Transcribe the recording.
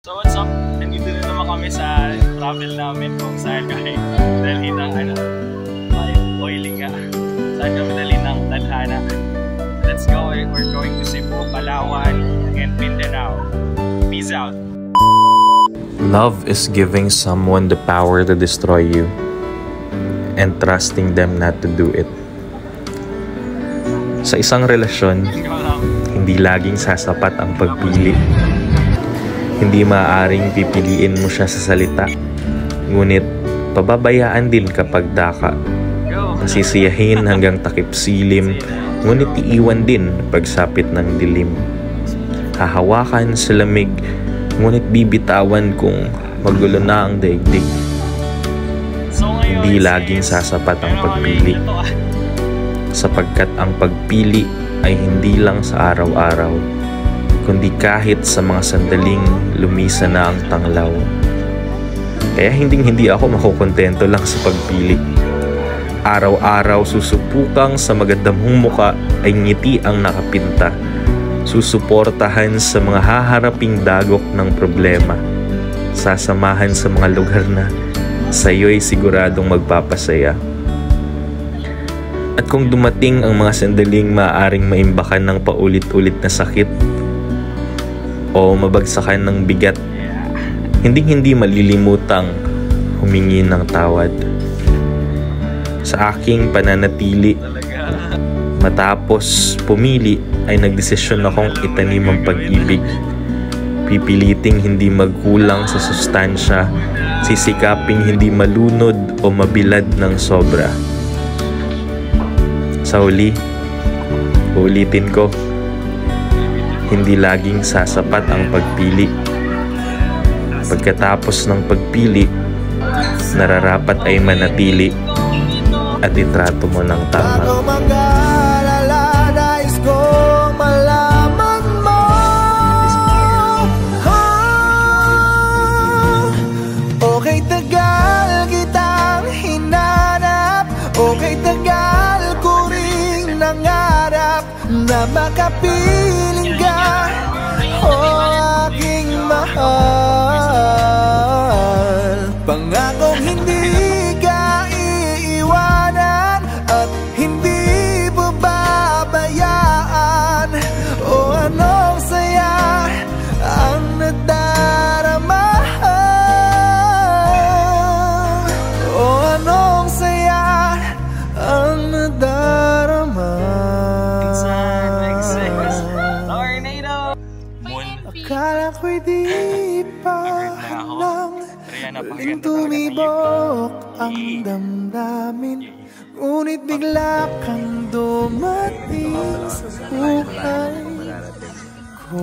So what's up? Nandito na naman kami sa travel namin kung saan kami dali ng oiling nga. Saan kami dali ng Tadhana. Let's go. We're going to Cebu, Palawan, and Mindanao. Peace out. Love is giving someone the power to destroy you and trusting them not to do it. Sa isang relasyon, hindi laging sasapat ang pagpili. Hindi maaaring pipiliin mo siya sa salita, ngunit pababayaan din kapag daka. Masisiyahin hanggang takip silim, ngunit iiwan din pagsapit ng dilim. Hahawakan sa lamig, ngunit bibitawan kung magulo na ang daigdig. Hindi laging sasapat ang pagpili, sapagkat ang pagpili ay hindi lang sa araw-araw, kundi kahit sa mga sandaling lumisa na ang tanglaw. Kaya hindi ako makukontento lang sa pagpili. Araw-araw susupukang sa magandang muka ay ngiti ang nakapinta. Susuportahan sa mga haharaping dagok ng problema. Sasamahan sa mga lugar na sa'yo'y siguradong magpapasaya. At kung dumating ang mga sandaling maaaring maimbakan ng paulit-ulit na sakit o mabagsakan ng bigat, hindi malilimutang humingi ng tawad. Sa aking pananatili, matapos pumili ay nagdesisyon akong itanim ang pag-ibig. Pipiliting hindi magkulang sa sustansya, sisikaping hindi malunod o mabilad ng sobra. Sa huli, ulitin ko, hindi laging sasapat ang pagpili. Pagkatapos ng pagpili, nararapat ay manatili at itrato mo ng tama. Bago mag-aalala, nais kong malaman mo. Okay, tagal kitang hinanap. Okay, tagal ko ring nangarap na makapiling ka, aking mahal. Pangakong hindi ka iiwanan at hindi babayaan. O anong saya ang nadarama. O anong saya ang nadarama. Akala ko'y di pa lang tumibok ang damdamin, ngunit bigla kang dumating sa buhay ko.